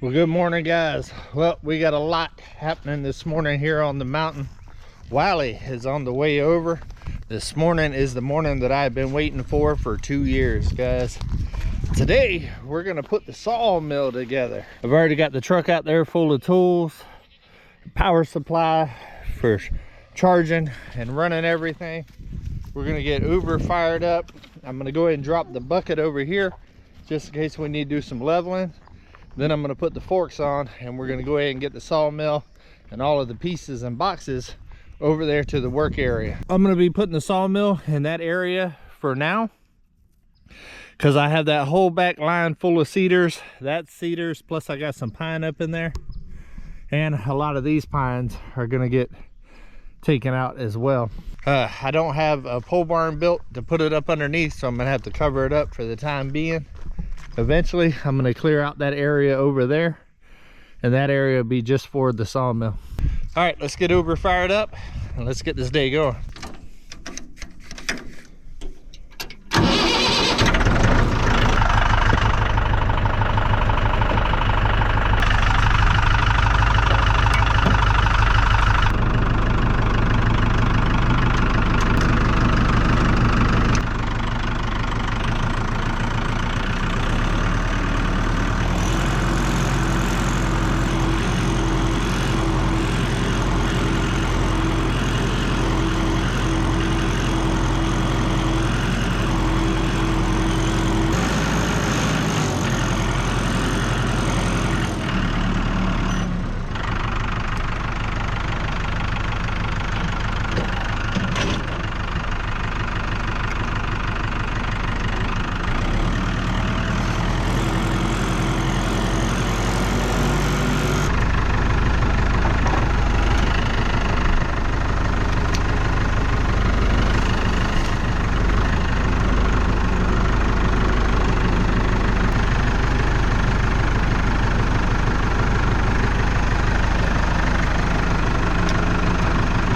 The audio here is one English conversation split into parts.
Well, good morning, guys. Well, we got a lot happening this morning here on the mountain. Wiley is on the way over. This morning is the morning that I've been waiting for 2 years, guys. Today we're gonna put the sawmill together. I've already got the truck out there full of tools, power supply for charging and running everything. We're gonna get Uber fired up. I'm gonna go ahead and drop the bucket over here just in case we need to do some leveling. Then I'm going to put the forks on and we're going to go ahead and get the sawmill and all of the pieces and boxes over there to the work area. I'm going to be putting the sawmill in that area for now because I have that whole back line full of cedars. That's cedars, plus I got some pine up in there, and a lot of these pines are going to get taken out as well. I don't have a pole barn built to put it up underneath, so I'm going to have to cover it up for the time being. Eventually I'm going to clear out that area over there, and that area will be just for the sawmill. All right, let's get Uber fired up and let's get this day going.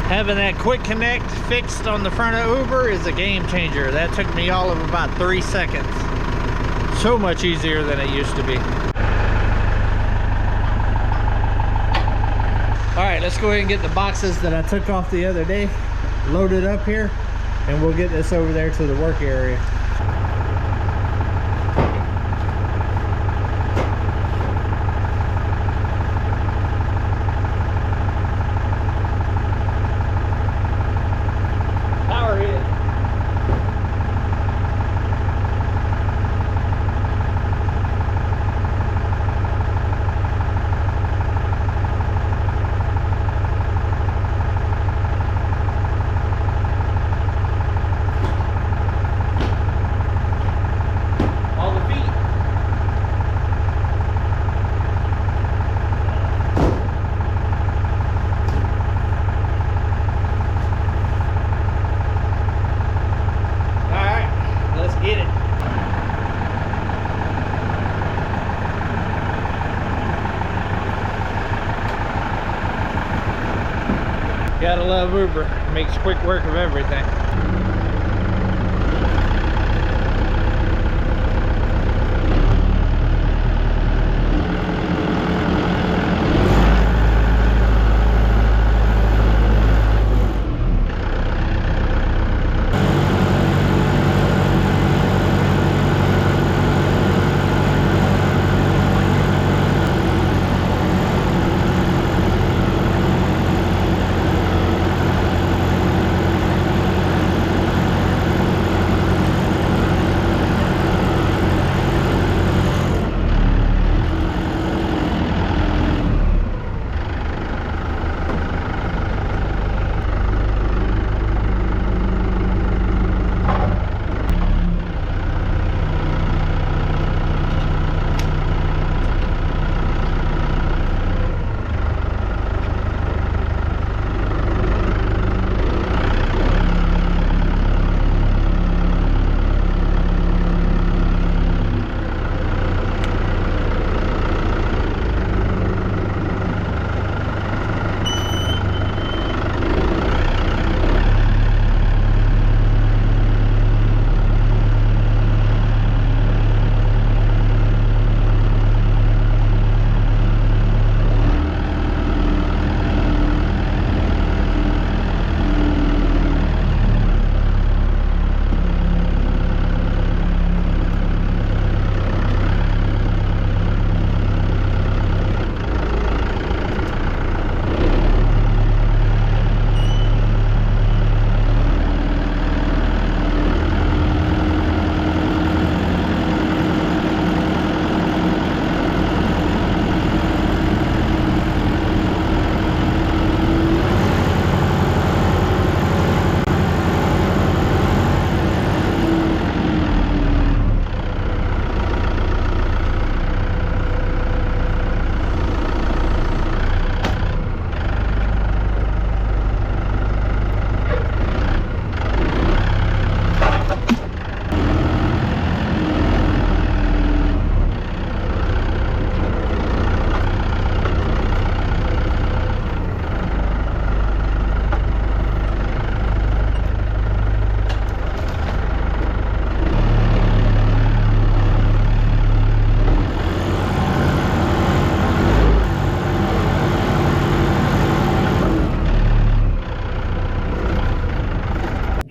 Having that quick connect fixed on the front of Uber is a game changer. That took me all of about 3 seconds. So much easier than it used to be. All right, let's go ahead and get the boxes that I took off the other day loaded up here, and we'll get this over there to the work area. Gotta love Uber, makes quick work of everything.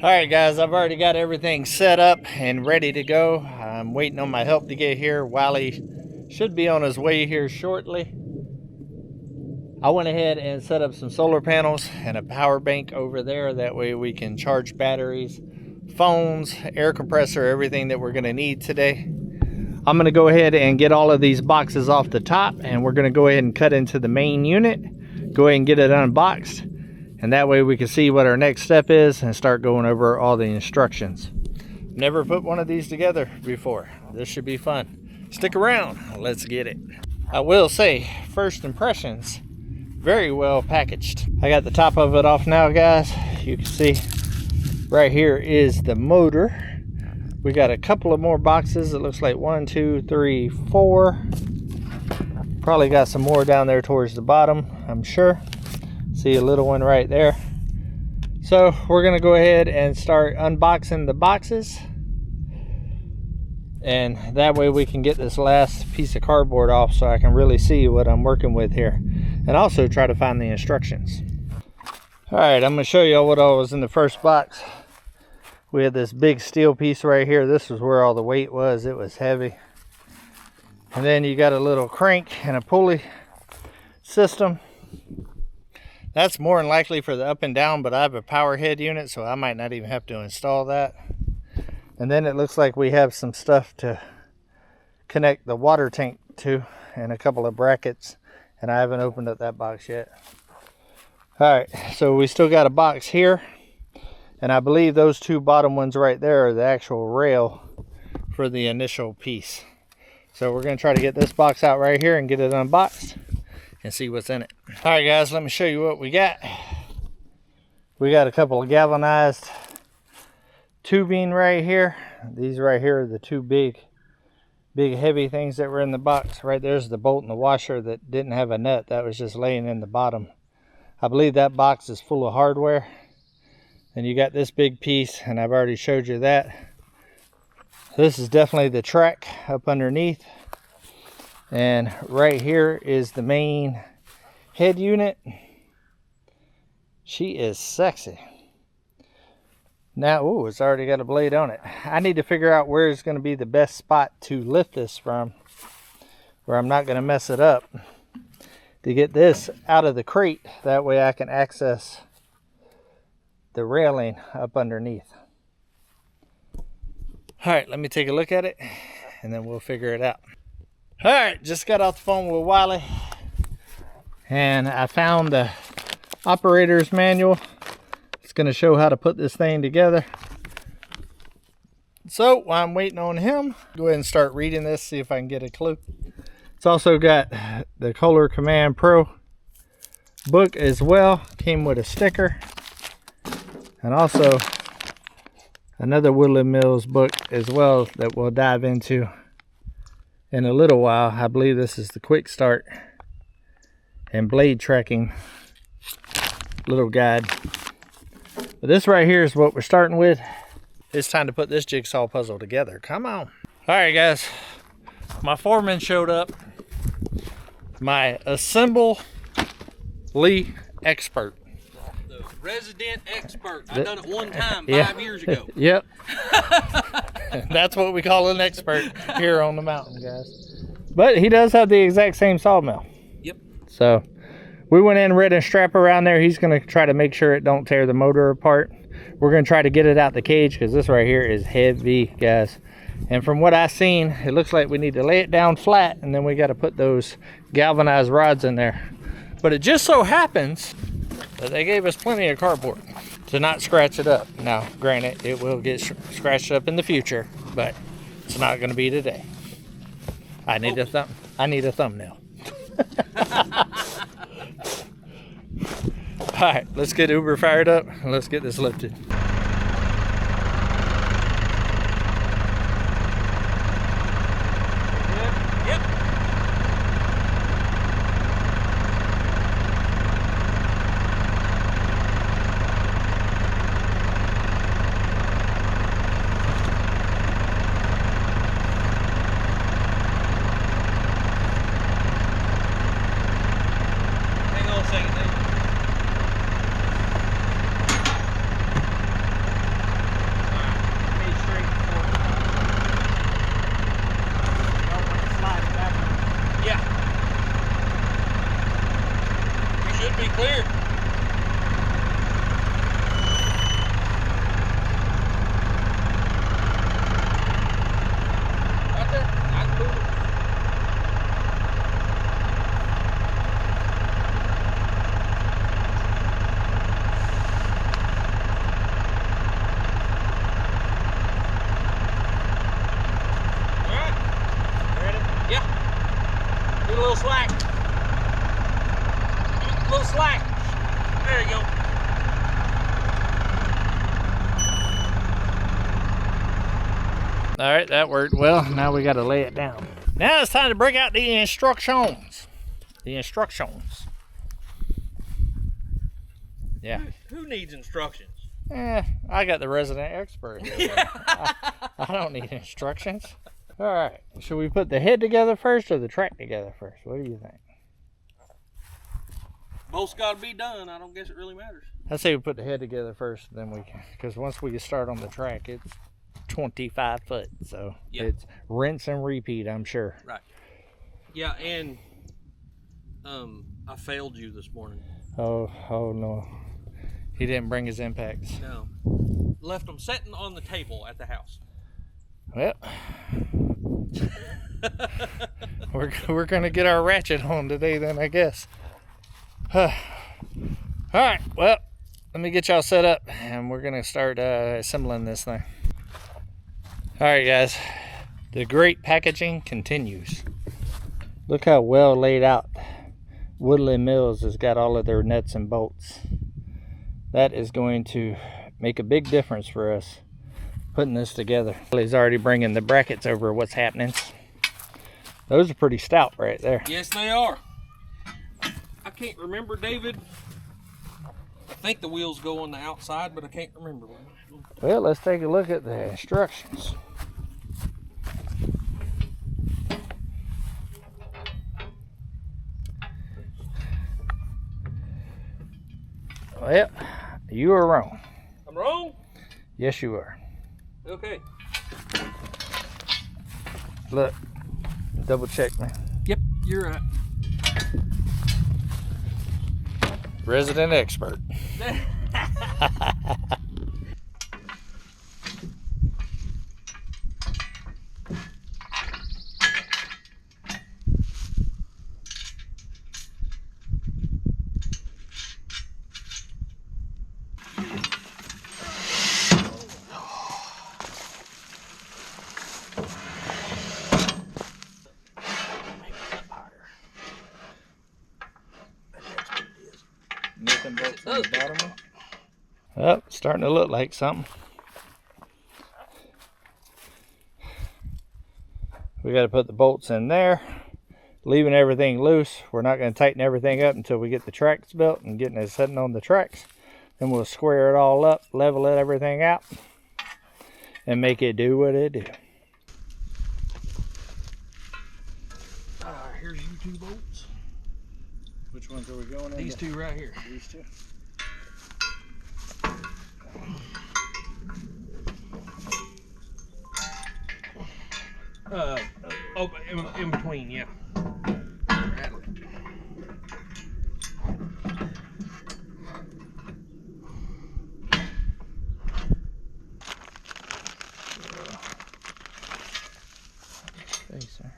Alright guys, I've already got everything set up and ready to go. I'm waiting on my help to get here. Wiley should be on his way here shortly. I went ahead and set up some solar panels and a power bank over there. That way we can charge batteries, phones, air compressor, everything that we're going to need today. I'm going to go ahead and get all of these boxes off the top, and we're going to go ahead and cut into the main unit, go ahead and get it unboxed, and that way we can see what our next step is and start going over all the instructions. Never put one of these together before. This should be fun. Stick around, let's get it. I will say, first impressions, very well packaged. I got the top of it off now, guys. You can see right here is the motor. We got a couple of more boxes. It looks like 1, 2, 3, 4. Probably got some more down there towards the bottom, I'm sure. See a little one right there. So we're gonna go ahead and start unboxing the boxes, and that way we can get this last piece of cardboard off so I can really see what I'm working with here, and also try to find the instructions. All right, I'm gonna show you what all was in the first box. We had this big steel piece right here. This was where all the weight was. It was heavy. And then you got a little crank and a pulley system. That's more than likely for the up and down, but I have a power head unit, so I might not even have to install that. And then it looks like we have some stuff to connect the water tank to, and a couple of brackets, and I haven't opened up that box yet. All right, so we still got a box here, and I believe those two bottom ones right there are the actual rail for the initial piece. So we're gonna try to get this box out right here and get it unboxed and see what's in it. All right guys, let me show you what we got. We got a couple of galvanized tubing right here. These right here are the two big heavy things that were in the box. Right there's the bolt and the washer that didn't have a nut. That was just laying in the bottom. I believe that box is full of hardware. And you got this big piece, and I've already showed you that. This is definitely the track up underneath. And right here is the main head unit. She is sexy. Now, ooh, it's already got a blade on it. I need to figure out where is going to be the best spot to lift this from, where I'm not going to mess it up, to get this out of the crate. That way I can access the railing up underneath. All right, let me take a look at it, and then we'll figure it out. All right, just got off the phone with Wiley, and I found the operator's manual. It's going to show how to put this thing together. So while I'm waiting on him, go ahead and start reading this, see if I can get a clue. It's also got the Kohler Command Pro book as well. Came with a sticker, and also another Woodland Mills book as well that we'll dive into in a little while. I believe this is the quick start and blade tracking little guide. But this right here is what we're starting with. It's time to put this jigsaw puzzle together. Come on. All right, guys. My foreman showed up. My assembly expert. The resident expert. I done it one time 5 years ago. Yep. That's what we call an expert here on the mountain, guys. But he does have the exact same sawmill. Yep. So we went in, rid a strap around there. He's going to try to make sure it don't tear the motor apart. We're going to try to get it out the cage because this right here is heavy, guys. And from what I've seen, it looks like we need to lay it down flat, and then we got to put those galvanized rods in there. But it just so happens that they gave us plenty of cardboard to not scratch it up. Now, granted, it will get scratched up in the future, but it's not going to be today. I need a thumbnail. All right, let's get Uber fired up and let's get this lifted. clear. Right there. I can move it. All right. Ready? Yeah. Do a little slack. A little slack. There you go. All right, that worked well. Now we got to lay it down. Now it's time to break out the instructions. The instructions. Yeah. Who needs instructions? I got the resident expert here. I don't need instructions. All right. Should we put the head together first or the track together first? What do you think? Both's got to be done. I don't guess it really matters. I say we put the head together first, then we can, because once we start on the track, it's 25 foot, so it's rinse and repeat, I'm sure. Right. Yeah, and I failed you this morning. Oh no. He didn't bring his impacts. No. Left them sitting on the table at the house. Well, we're gonna get our ratchet on today then, I guess. All right, well, let me get y'all set up and we're gonna start assembling this thing. All right, guys, the great packaging continues. Look how well laid out Woodland Mills has got all of their nuts and bolts. That is going to make a big difference for us putting this together. He's already bringing the brackets over what's happening. Those are pretty stout right there. Yes, they are. I can't remember, David. I think the wheels go on the outside, but I can't remember. Well, let's take a look at the instructions. Well, you are wrong. I'm wrong? Yes, you are. Okay. Look, double check me. Yep, you're right. Resident expert. Nothing bolts on the bottom. Oh, starting to look like something. We got to put the bolts in there, leaving everything loose. We're not going to tighten everything up until we get the tracks built and getting it setting on the tracks. Then we'll square it all up, level it everything out, and make it do what it do. Here's you two bolts. Which ones are we going in? These two right here. These two. Oh, in between, yeah. Thanks, sir.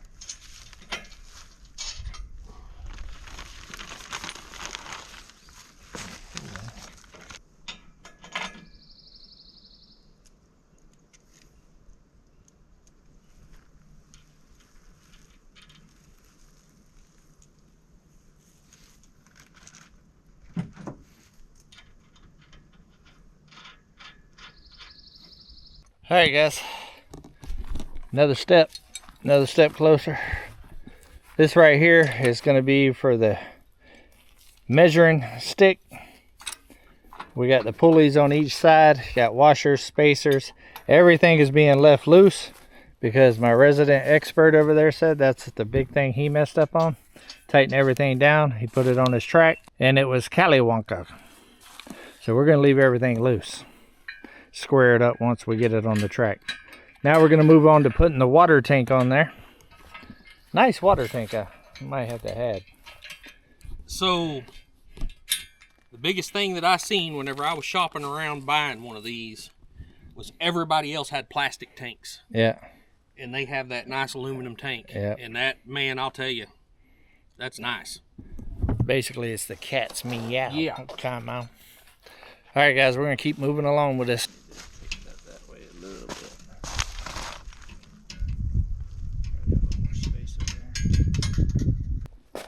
All right, guys, another step closer. This right here is going to be for the measuring stick. We got the pulleys on each side, got washers, spacers. Everything is being left loose because my resident expert over there said that's the big thing he messed up on. Tighten everything down. He put it on his track and it was callywonka. So we're going to leave everything loose. Square it up once we get it on the track. Now we're going to move on to putting the water tank on there. Nice water tank. I might have to add. So The biggest thing that I seen whenever I was shopping around buying one of these was everybody else had plastic tanks. Yeah. And they have that nice aluminum tank. Yeah. And that, man, I'll tell you, that's nice. Basically, it's the cat's meow. Yeah. Come on. All right, guys, we're going to keep moving along with this. That way a little bit.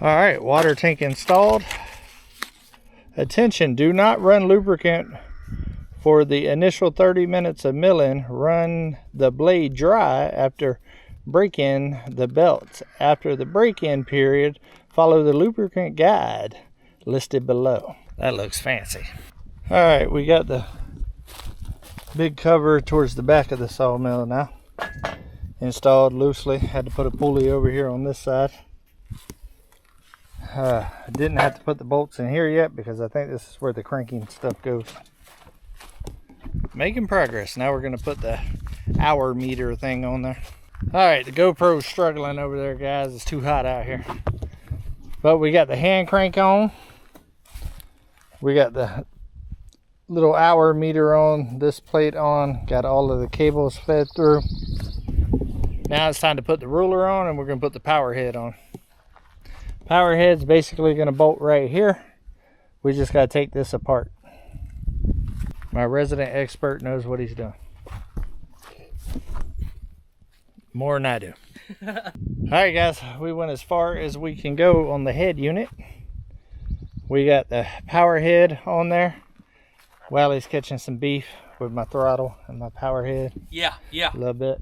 All right, water tank installed. Attention, do not run lubricant for the initial 30 minutes of milling. Run the blade dry after break-in the belts. After the break-in period, follow the lubricant guide listed below. That looks fancy. All right, we got the big cover towards the back of the sawmill now. Installed loosely. Had to put a pulley over here on this side. Didn't have to put the bolts in here yet because I think this is where the cranking stuff goes. Making progress. Now we're going to put the hour meter thing on there. Alright, the GoPro's struggling over there, guys. It's too hot out here. But we got the hand crank on. We got the little hour meter on, this plate on. Got all of the cables fed through. Now it's time to put the ruler on, and we're going to put the power head on. Power head's basically going to bolt right here. We just got to take this apart. My resident expert knows what he's doing. More than I do. Alright guys, we went as far as we can go on the head unit. We got the power head on there. Wally's catching some beef with my throttle and my power head. Yeah. A little bit.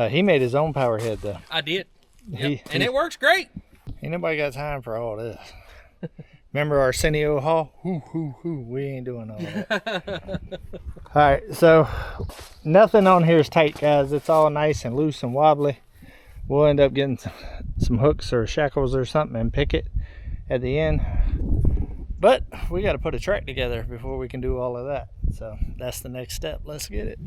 He made his own power head though. I did. Yep. And it works great. Ain't nobody got time for all this. Remember Arsenio Hall? We ain't doing all that. Alright, so nothing on here is tight, guys. It's all nice and loose and wobbly. We'll end up getting some hooks or shackles or something and pick it at the end. But we got to put a track together before we can do all of that. So that's the next step. Let's get it.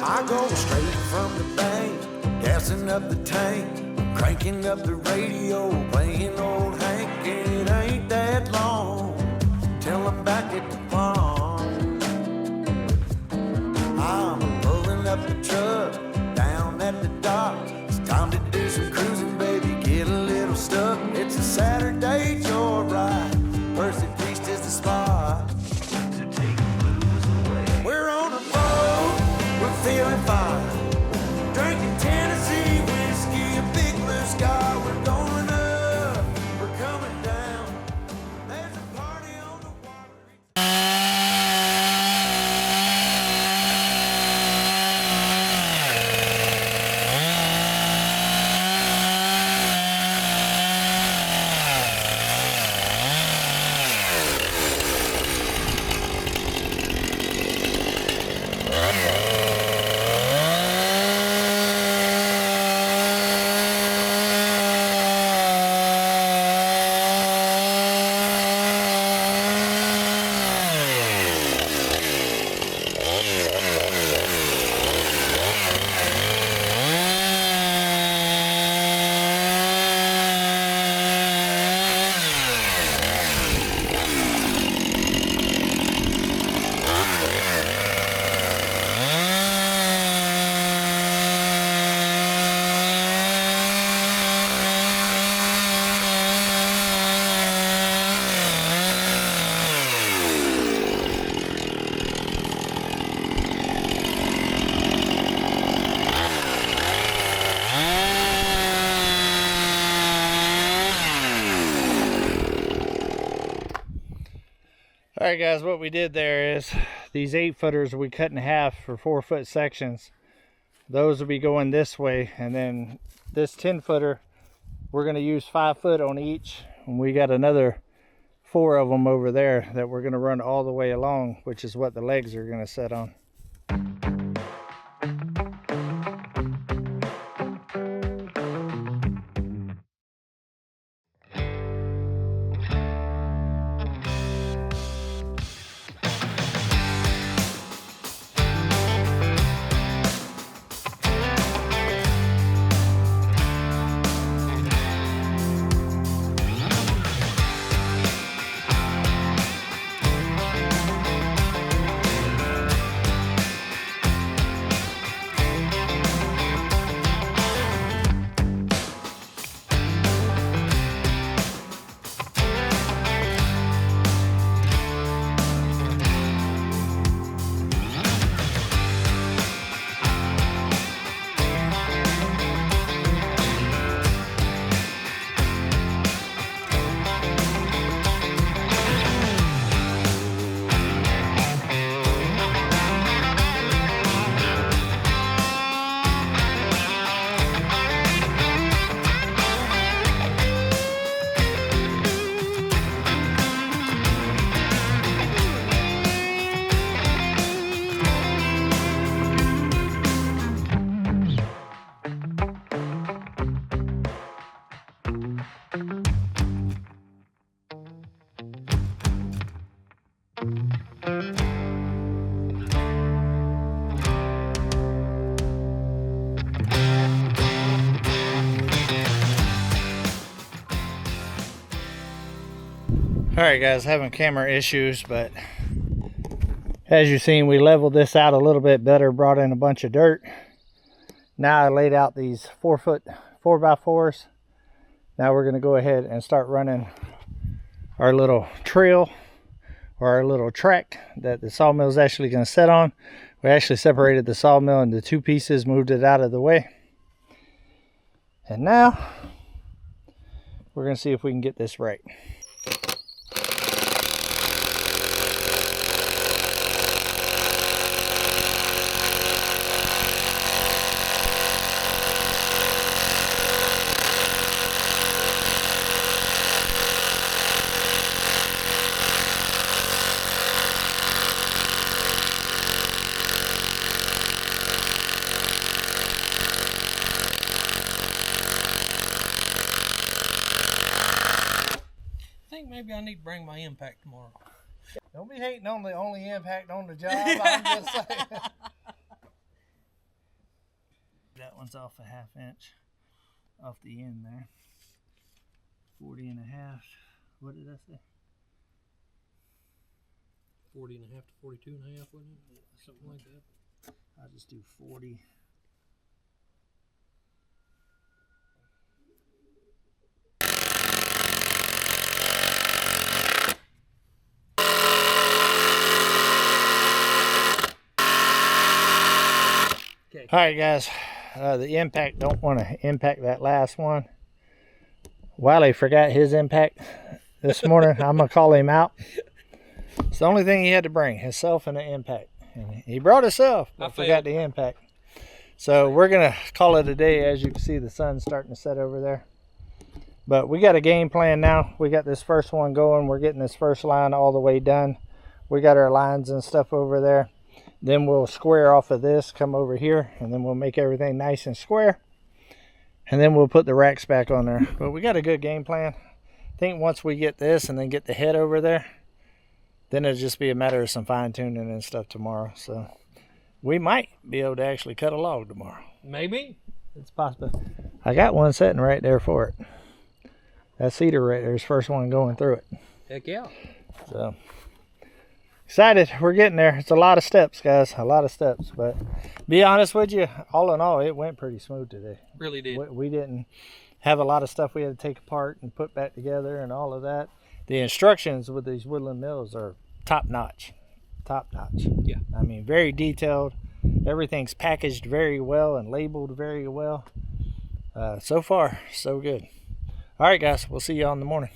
I go straight from the bank, gassing up the tank, cranking up the radio, playing old Hank. It ain't that long till I'm back at the farm. I'm pulling up the truck down at the dock. It's time to do some cruising, baby, get a little stuck. It's a Saturday joyride, Percy Feast is the spot to take the blues away. We're on a boat, we're feeling fine, drinking Tennessee whiskey, a big blue sky. We're going up, we're coming down. There's a party on the water. Alright guys, what we did there is these 8-footers we cut in half for 4-foot sections. Those will be going this way, and then this 10-footer we're going to use 5 foot on each, and we got another 4 of them over there that we're going to run all the way along, which is what the legs are going to set on. Alright guys, having camera issues, but as you've seen, we leveled this out a little bit better, brought in a bunch of dirt. Now I laid out these 4-foot 4x4s. Now we're going to go ahead and start running our little trail, or our little track that the sawmill is actually going to sit on. We actually separated the sawmill into 2 pieces, moved it out of the way. And now we're going to see if we can get this right. Maybe I need to bring my impact tomorrow. Don't be hating on the only impact on the job. I'm just saying. That one's off a 1/2 inch off the end there. 40 and a half. What did I say? 40 and a half to 42 and a half, wasn't it? Something like that. I'll just do 40. All right guys, the impact, don't want to impact that last one. Wiley forgot his impact this morning. I'm gonna call him out. It's the only thing he had to bring, himself and the impact, and he brought himself but forgot the impact. So we're gonna call it a day. As you can see, the sun's starting to set over there, but we got a game plan now. We got this first one going. We're getting this first line all the way done. We got our lines and stuff over there. Then we'll square off of this, come over here, and then we'll make everything nice and square. And then we'll put the racks back on there. But we got a good game plan. I think once we get this and then get the head over there, then it'll just be a matter of some fine tuning and stuff tomorrow. So we might be able to actually cut a log tomorrow. Maybe. It's possible. I got one sitting right there for it. That cedar right there is the first one going through it. Heck yeah. So excited, we're getting there. It's a lot of steps, guys, a lot of steps, but be honest with you, all in all, it went pretty smooth today. Really did. We didn't have a lot of stuff we had to take apart and put back together and all of that. The instructions with these Woodland mills are top notch. Yeah. I mean, very detailed. Everything's packaged very well and labeled very well. So far, so good. All right, guys, we'll see you on in the morning.